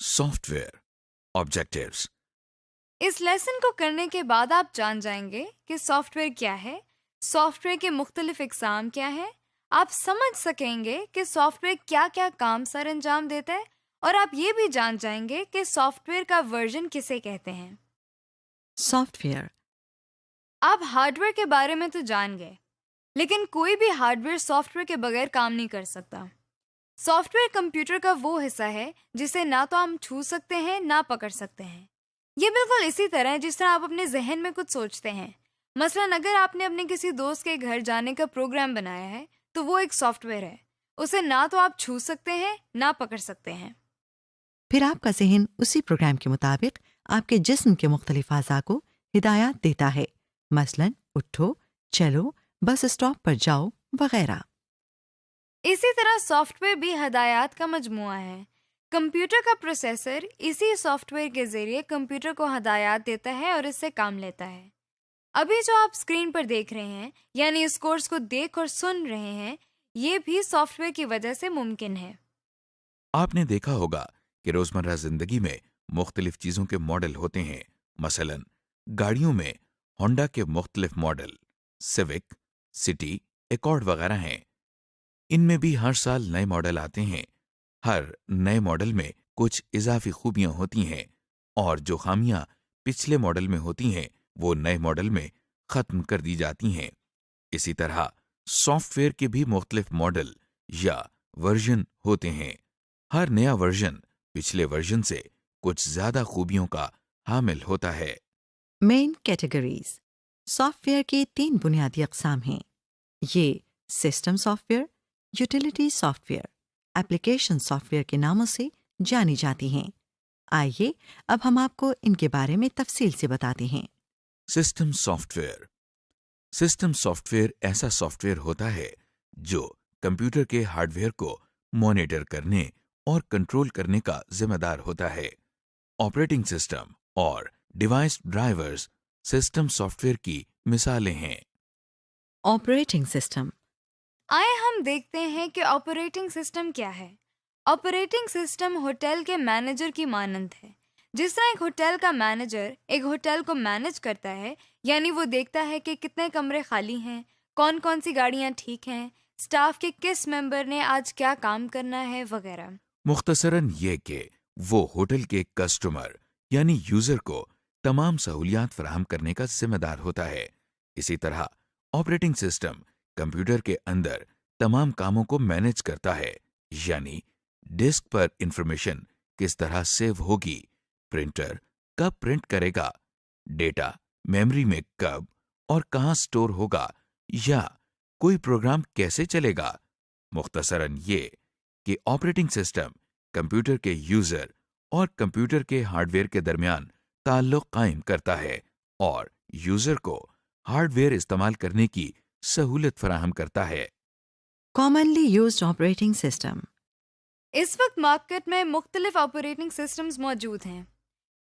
Soft where objectives. اس lesson کو کرنے کے بعد آپ جان جائیں گے کہ سافٹ ویئر کیا ہے، سافٹ ویئر کے مختلف اقسام کیا ہیں، آپ سمجھ سکیں گے کہ سافٹ ویئر کیا کیا کام سر انجام دیتا ہے، اور آپ یہ بھی جان جائیں گے کہ سافٹ ویئر کا ورژن کسے کہتے ہیں. Soft where. آپ ہارڈ ویئر کے بارے میں تو جان گئے، لیکن کوئی بھی ہارڈ ویئر سافٹ ویئر کے بغیر کام نہیں کر سکتا. سافٹ ویئر کمپیوٹر کا وہ حصہ ہے جسے نہ تو ہم چھو سکتے ہیں نہ پکڑ سکتے ہیں. یہ بالکل اسی طرح ہے جس طرح آپ اپنے ذہن میں کچھ سوچتے ہیں. مثلاً اگر آپ نے اپنے کسی دوست کے گھر جانے کا پروگرام بنایا ہے تو وہ ایک سافٹ ویئر ہے. اسے نہ تو آپ چھو سکتے ہیں نہ پکڑ سکتے ہیں. پھر آپ کا ذہن اسی پروگرام کے مطابق آپ کے جسم کے مختلف اعضاء کو ہدایات دیتا ہے، مثلاً اٹھو، چلو، بس اسٹاپ پر جاؤ وغیرہ. اسی طرح سافٹ ویئر بھی ہدایات کا مجموعہ ہے. کمپیوٹر کا پروسیسر اسی سافٹ ویئر کے ذریعے کمپیوٹر کو ہدایات دیتا ہے اور اس سے کام لیتا ہے. ابھی جو آپ اسکرین پر دیکھ رہے ہیں، یعنی اس کورس کو دیکھ اور سن رہے ہیں، یہ بھی سافٹ ویئر کی وجہ سے ممکن ہے. آپ نے دیکھا ہوگا کہ روزمرہ زندگی میں مختلف چیزوں کے ماڈل ہوتے ہیں. مثلا گاڑیوں میں ہونڈا کے مختلف ماڈل سیوک، سٹی، ایکارڈ وغیرہ ہیں. ان میں بھی ہر سال نئے ماڈل آتے ہیں. ہر نئے ماڈل میں کچھ اضافی خوبیاں ہوتی ہیں، اور جو خامیاں پچھلے ماڈل میں ہوتی ہیں وہ نئے ماڈل میں ختم کر دی جاتی ہیں. اسی طرح سافٹ ویئر کے بھی مختلف ماڈل یا ورژن ہوتے ہیں. ہر نیا ورژن پچھلے ورژن سے کچھ زیادہ خوبیوں کا حامل ہوتا ہے. Main categories. سافٹ ویئر کی 3 بنیادی اقسام ہیں. یہ system soft where, utility soft where, application soft where کے ناموں سے جانی جاتی ہیں. آئیے اب ہم آپ کو ان کے بارے میں تفصیل سے بتاتے ہیں. System soft where. System soft where ایسا سافٹ ویئر ہوتا ہے جو کمپیوٹر کے ہارڈ ویئر کو مانیٹر کرنے اور کنٹرول کرنے کا ذمہ دار ہوتا ہے. آپریٹنگ سسٹم اور device drivers system soft where کی مثالیں ہیں. Operating system. آئے ہم دیکھتے ہیں کہ آپریٹنگ سسٹم کیا ہے. آپریٹنگ سسٹم ہوٹل کے مینیجر کی مانند ہے. جس طرح ایک ہوٹل کا مینیجر ایک ہوٹل کو مینیج کرتا ہے، یعنی وہ دیکھتا ہے کہ کتنے کمرے خالی ہیں، کون کون سی گاڑیاں ٹھیک ہیں، سٹاف کے کس ممبر نے آج کیا کام کرنا ہے وغیرہ. مختصراً یہ کہ وہ ہوٹل کے کسٹمر یعنی یوزر کو تمام سہولیات فراہم کرنے کا ذمہ دار ہوتا ہے. اسی طرح آپریٹنگ سسٹم کمپیوٹر کے اندر تمام کاموں کو مینیج کرتا ہے، یعنی ڈسک پر انفارمیشن کس طرح سیو ہوگی، پرنٹر کب پرنٹ کرے گا، ڈیٹا میموری میں کب اور کہاں سٹور ہوگا، یا کوئی پروگرام کیسے چلے گا. مختصراً یہ کہ آپریٹنگ سسٹم کمپیوٹر کے یوزر اور کمپیوٹر کے ہارڈ ویئر کے درمیان تعلق قائم کرتا ہے اور یوزر کو ہارڈ ویئر استعمال کرنے کی سہولت فراہم کرتا ہے. Commonly used operating system. اس وقت مارکیٹ میں مختلف آپریٹنگ سسٹمز موجود ہیں.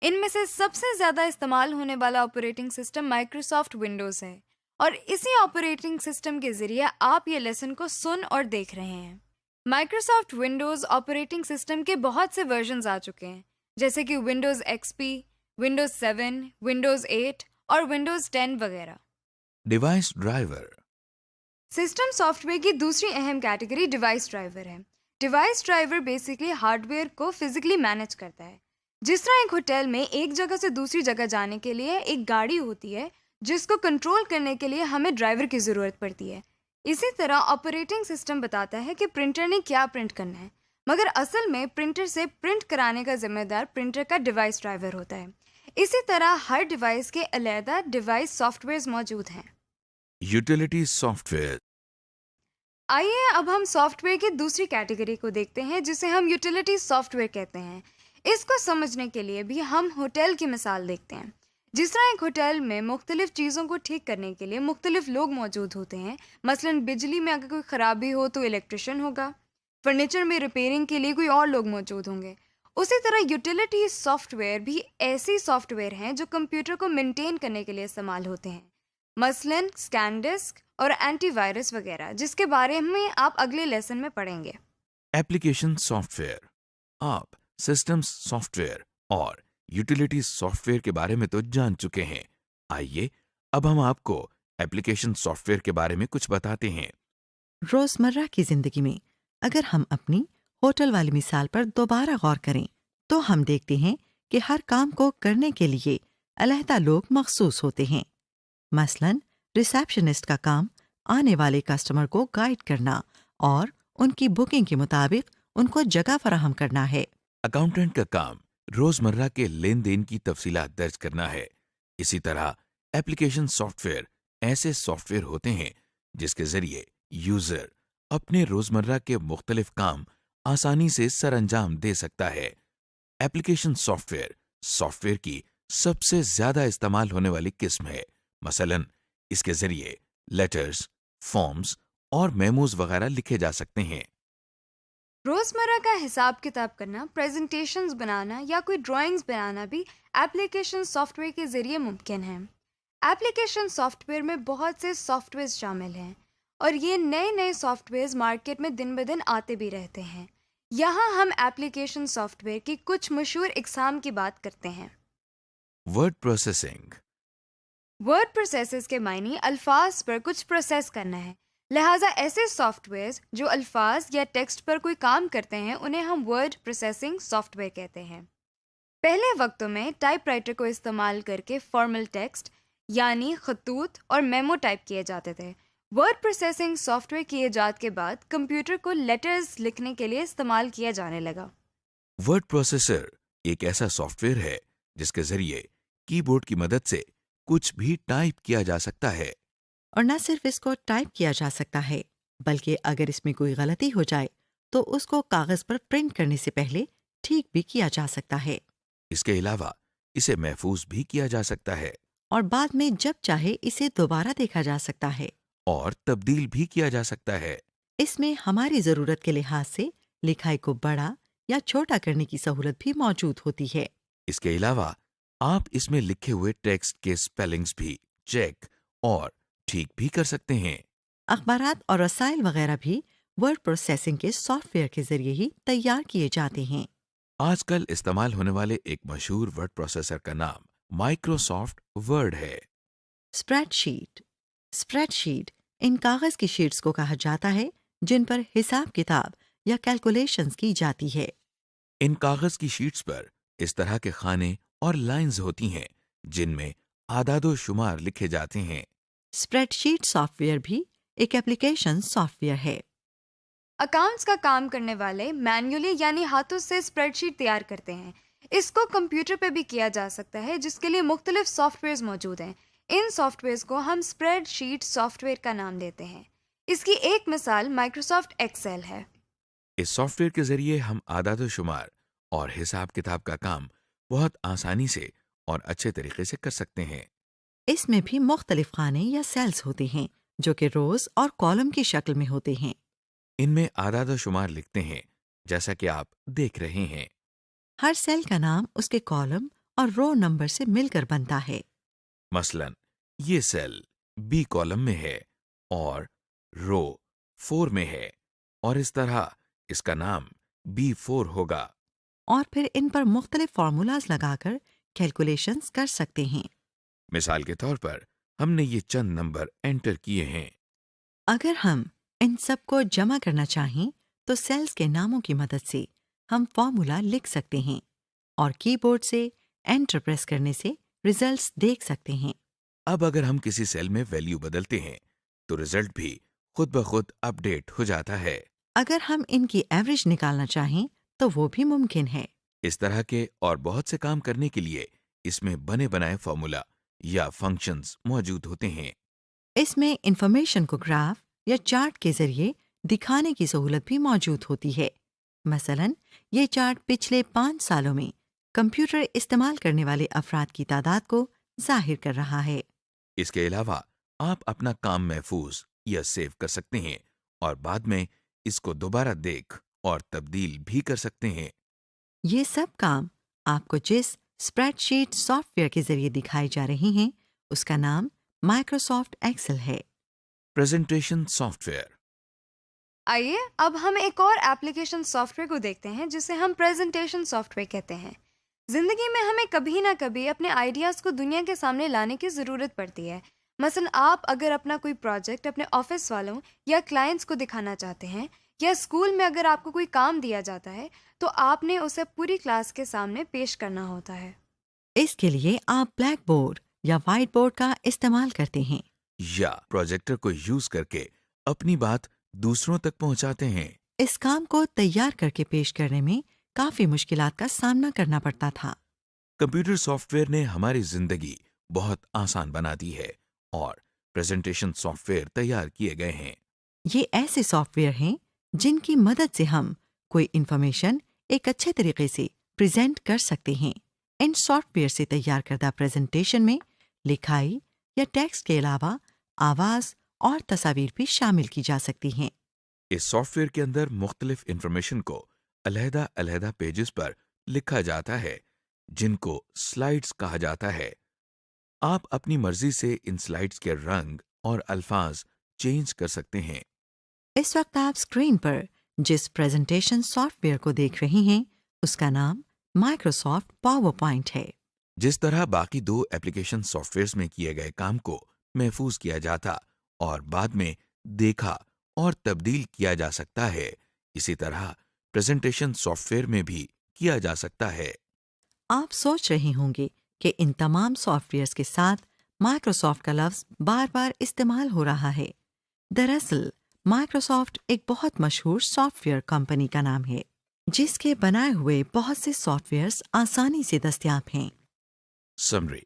ان میں سے سب سے زیادہ استعمال ہونے والا آپریٹنگ سسٹم مائکروسافٹ ونڈوز ہے، اور اسی آپریٹنگ سسٹم کے ذریعے آپ یہ لیسن کو سن اور دیکھ رہے ہیں. مائکروسافٹ ونڈوز آپریٹنگ سسٹم کے بہت سے ورژنز آ چکے ہیں، جیسے کہ ونڈوز ایکس پی، ونڈوز 7، ونڈوز 8 اور ونڈوز 10 وغیرہ. Device driver. System soft where کی دوسری اہم کیٹیگری ڈیوائس ڈرائیور ہے. Device driver basically hard where کو فزیکلی مینیج کرتا ہے. جس طرح ایک ہوٹل میں ایک جگہ سے دوسری جگہ جانے کے لیے ایک گاڑی ہوتی ہے جس کو کنٹرول کرنے کے لیے ہمیں ڈرائیور کی ضرورت پڑتی ہے، اسی طرح آپریٹنگ سسٹم بتاتا ہے کہ پرنٹر نے کیا پرنٹ کرنا ہے، مگر اصل میں پرنٹر سے پرنٹ کرانے کا ذمہ دار پرنٹر کا ڈیوائس ڈرائیور ہوتا ہے. اسی طرح ہر ڈیوائس کے علیحدہ ڈیوائس سافٹ ویئرز موجود ہیں. Utility soft where. آئیے اب ہم سافٹ ویئر کی دوسری کیٹیگری کو دیکھتے ہیں جسے ہم یوٹیلیٹی سافٹ ویئر کہتے ہیں. اس کو سمجھنے کے لیے بھی ہم ہوٹل کی مثال دیکھتے ہیں. جس طرح ایک ہوٹل میں مختلف چیزوں کو ٹھیک کرنے کے لیے مختلف لوگ موجود ہوتے ہیں، مثلاً بجلی میں اگر کوئی خرابی ہو تو الیکٹریشین ہوگا، فرنیچر میں ریپیئرنگ کے لیے کوئی اور لوگ موجود ہوں گے، اسی طرح یوٹیلیٹی سافٹ ویئر بھی ایسی سافٹ ویئر ہیں جو کمپیوٹر کو مینٹین کرنے کے لیے استعمال ہوتے ہیں، مثلاً اسکین ڈسک اور اینٹی وائرس وغیرہ، جس کے بارے میں آپ اگلے لیسن میں پڑھیں گے. Application soft where. آپ سسٹمز سافٹ ویئر اور یوٹیلیٹی سافٹ ویئر کے بارے میں تو جان چکے ہیں. آئیے اب ہم آپ کو ایپلیکیشن سافٹ ویئر کے بارے میں کچھ بتاتے ہیں. روزمرہ کی زندگی میں اگر ہم اپنی ہوٹل والی مثال پر دوبارہ غور کریں تو ہم دیکھتے ہیں کہ ہر کام کو کرنے کے لیے علیحدہ لوگ مخصوص ہوتے ہیں. مثلاً ریسیپشنسٹ کا کام آنے والے کسٹمر کو گائیڈ کرنا اور ان کی بکنگ کے مطابق ان کو جگہ فراہم کرنا ہے. اکاؤنٹنٹ کا کام روزمرہ کے لین دین کی تفصیلات درج کرنا ہے. اسی طرح ایپلیکیشن سافٹ ویئر ایسے سافٹ ویئر ہوتے ہیں جس کے ذریعے یوزر اپنے روزمرہ کے مختلف کام آسانی سے سر انجام دے سکتا ہے. ایپلیکیشن سافٹ ویئر کی سب سے زیادہ استعمال ہونے والی قسم ہے. مثلاً اس کے ذریعے لیٹرز، فارمز اور میموز وغیرہ لکھے جا سکتے ہیں. روزمرہ کا حساب کتاب کرنا، پریزنٹیشنز بنانا یا کوئی ڈرائنگز بنانا بھی ایپلیکیشن سافٹ ویئر کے ذریعے ممکن ہے. ایپلیکیشن سافٹ ویئر میں بہت سے سافٹ ویئر شامل ہیں اور یہ نئے سافٹ ویئرز مارکیٹ میں دن بدن آتے بھی رہتے ہیں. یہاں ہم ایپلیکیشن سافٹ ویئر کی کچھ مشہور اقسام کی بات کرتے ہیں. Word processing. ورڈ پروسیسز کے معنی الفاظ پر کچھ پروسیس کرنا ہے. لہٰذا ایسے سافٹ ویئرز جو الفاظ یا ٹیکسٹ پر کوئی کام کرتے ہیں انہیں ہم ورڈ پروسیسنگ سافٹ ویئر کہتے ہیں. پہلے وقتوں میں ٹائپ رائٹر کو استعمال کر کے فارمل ٹیکسٹ یعنی خطوط اور میمو ٹائپ کیے جاتے تھے. ورڈ پروسیسنگ سافٹ ویئر کی ایجاد کے بعد کمپیوٹر کو لیٹرز لکھنے کے لیے استعمال کیا جانے لگا. ورڈ پروسیسر ایک ایسا سافٹ ویئر ہے جس کے ذریعے کی بورڈ کی مدد سے کچھ بھی ٹائپ کیا جا سکتا ہے. اور نہ صرف اس کو ٹائپ کیا جا سکتا ہے بلکہ اگر اس میں کوئی غلطی ہو جائے تو اس کو کاغذ پر پرنٹ کرنے سے پہلے ٹھیک بھی کیا جا سکتا ہے. اس کے علاوہ اسے محفوظ بھی کیا جا سکتا ہے اور بعد میں جب چاہے اسے دوبارہ دیکھا جا سکتا ہے. اور تبدیل بھی کیا جا سکتا ہے. اس میں ہماری ضرورت کے لحاظ سے لکھائی کو بڑا یا چھوٹا کرنے کی سہولت بھی موجود ہوتی ہے. اس کے علاوہ آپ اس میں لکھے ہوئے ٹیکسٹ کے سپیلنگز بھی چیک اور ٹھیک بھی کر سکتے ہیں. اخبارات اور رسائل وغیرہ بھی ورڈ پروسیسنگ کے سافٹ ویئر کے ذریعے ہی تیار کیے جاتے ہیں. آج کل استعمال ہونے والے ایک مشہور ورڈ پروسیسر کا نام مائکروسافٹ ورڈ ہے. اسپریڈ شیٹ ان کاغذ کی شیٹس کو کہا جاتا ہے جن پر حساب کتاب یا کیلکولیشنز کی جاتی ہے. ان کاغذ کی شیٹس پر اس طرح کے خانے اور لائنز ہوتی ہیں جن میں اعداد و شمار لکھے جاتے ہیں. اسپریڈ شیٹ سافٹ ویئر بھی ایک ایپلیکیشن سافٹ ویئر ہے. اکاؤنٹس کا کام کرنے والے مینولی یعنی ہاتھوں سے اسپریڈ شیٹ تیار کرتے ہیں. اس کو کمپیوٹر پہ بھی کیا جا سکتا ہے جس کے لیے مختلف سافٹ ویئرز موجود ہیں. ان سافٹ ویئرز کو ہم اسپریڈ شیٹ سافٹ ویئر کا نام دیتے ہیں. اس کی ایک مثال مائکروسافٹ ایکسل ہے. اس سافٹ ویئر کے ذریعے ہم اعداد و شمار اور حساب کتاب کا کام بہت آسانی سے اور اچھے طریقے سے کر سکتے ہیں. اس میں بھی مختلف خانے یا سیلز ہوتے ہیں جو کہ روز اور کالم کی شکل میں ہوتے ہیں. ان میں اعداد و شمار لکھتے ہیں جیسا کہ آپ دیکھ رہے ہیں. ہر سیل کا نام اس کے کالم اور رو نمبر سے مل کر بنتا ہے. مثلاً یہ سیل بی کالم میں ہے اور رو 4 میں ہے اور اس طرح اس کا نام B4 ہوگا. اور پھر ان پر مختلف فارمولاز لگا کر کیلکولیشنز کر سکتے ہیں. مثال کے طور پر ہم نے یہ چند نمبر انٹر کیے ہیں. اگر ہم ان سب کو جمع کرنا چاہیں تو سیلز کے ناموں کی مدد سے ہم فارمولا لکھ سکتے ہیں اور کی بورڈ سے انٹر پریس کرنے سے ریزلٹس دیکھ سکتے ہیں. اب اگر ہم کسی سیل میں ویلیو بدلتے ہیں تو رزلٹ بھی خود بخود اپ ڈیٹ ہو جاتا ہے. اگر ہم ان کی ایوریج نکالنا چاہیں تو وہ بھی ممکن ہے. اس طرح کے اور بہت سے کام کرنے کے لیے اس میں بنے بنائے فارمولا یا فنکشنز موجود ہوتے ہیں. اس میں انفارمیشن کو گراف یا چارٹ کے ذریعے دکھانے کی سہولت بھی موجود ہوتی ہے. مثلاً یہ چارٹ پچھلے 5 سالوں میں کمپیوٹر استعمال کرنے والے افراد کی تعداد کو ظاہر کر رہا ہے. اس کے علاوہ آپ اپنا کام محفوظ یا سیو کر سکتے ہیں اور بعد میں اس کو دوبارہ دیکھ اور تبدیل بھی کر سکتے ہیں. یہ سب کام آپ کو جس اسپریڈ شیٹ سافٹ ویئر کے ذریعے دکھائی جا رہی ہیں اس کا نام مائکروسافٹ ایکسل ہے. Presentation soft where. آئیے اب ہم ایک اور ایپلیکیشن سافٹ ویئر کو دیکھتے ہیں جسے ہم پریزنٹیشن سافٹ ویئر کہتے ہیں۔ زندگی میں ہمیں کبھی نہ کبھی اپنے آئیڈیاز کو دنیا کے سامنے لانے کی ضرورت پڑتی ہے۔ مثلا آپ اگر اپنا کوئی پروجیکٹ اپنے آفس والوں یا کلائنٹس کو دکھانا چاہتے ہیں، یا اسکول میں اگر آپ کو کوئی کام دیا جاتا ہے تو آپ نے اسے پوری کلاس کے سامنے پیش کرنا ہوتا ہے۔ اس کے لیے آپ بلیک بورڈ یا وائٹ بورڈ کا استعمال کرتے ہیں۔ یا پروجیکٹر کو یوز کر کے اپنی بات دوسروں تک پہنچاتے ہیں۔ اس کام کو تیار کر کے پیش کرنے میں کافی مشکلات کا سامنا کرنا پڑتا تھا۔ کمپیوٹر سافٹ ویئر نے ہماری زندگی بہت آسان بنا دی ہے اور پریزنٹیشن سافٹ ویئر تیار کیے گئے ہیں۔ یہ ایسے سافٹ ویئر ہیں جن کی مدد سے ہم کوئی انفارمیشن ایک اچھے طریقے سے پریزنٹ کر سکتے ہیں۔ ان سافٹ ویئر سے تیار کردہ پریزنٹیشن میں لکھائی یا ٹیکسٹ کے علاوہ آواز اور تصاویر بھی شامل کی جا سکتی ہیں۔ اس سافٹ ویئر کے اندر مختلف انفارمیشن کو علیحدہ علیحدہ پیجز پر لکھا جاتا ہے جن کو سلائیڈز کہا جاتا ہے۔ آپ اپنی مرضی سے ان سلائیڈز کے رنگ اور الفاظ چینج کر سکتے ہیں۔ اس وقت آپ اسکرین پر جس پریزنٹیشن سافٹ ویئر کو دیکھ رہی ہیں اس کا نام مائکروسافٹ پاور پوائنٹ ہے۔ جس طرح باقی دو ایپلیکیشن سافٹ ویئرز میں کیے گئے کام کو محفوظ کیا جاتا اور بعد میں دیکھا اور تبدیل کیا جا سکتا ہے، اسی طرح پریزنٹیشن سافٹ ویئر میں بھی کیا جا سکتا ہے۔ آپ سوچ رہے ہوں گے کہ ان تمام سافٹ ویئرز کے ساتھ مائکروسافٹ کا لفظ بار بار استعمال ہو رہا ہے۔ دراصل مائکروسافٹ ایک بہت مشہور سافٹ ویئر کمپنی کا نام ہے جس کے بنائے ہوئے بہت سے سافٹ ویئرز آسانی سے دستیاب ہیں۔ سمری۔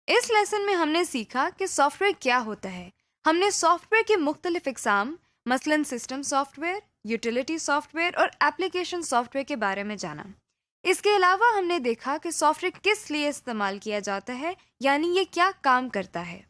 اس لیسن میں ہم نے سیکھا کہ سافٹ ویئر کیا ہوتا ہے۔ ہم نے سافٹ ویئر کے مختلف اقسام مثلاً system soft where, utility soft where اور ایپلیکیشن سافٹ ویئر کے بارے میں جانا۔ اس کے علاوہ ہم نے دیکھا کہ سافٹ ویئر کس لیے استعمال کیا جاتا ہے، یعنی یہ کیا کام کرتا ہے۔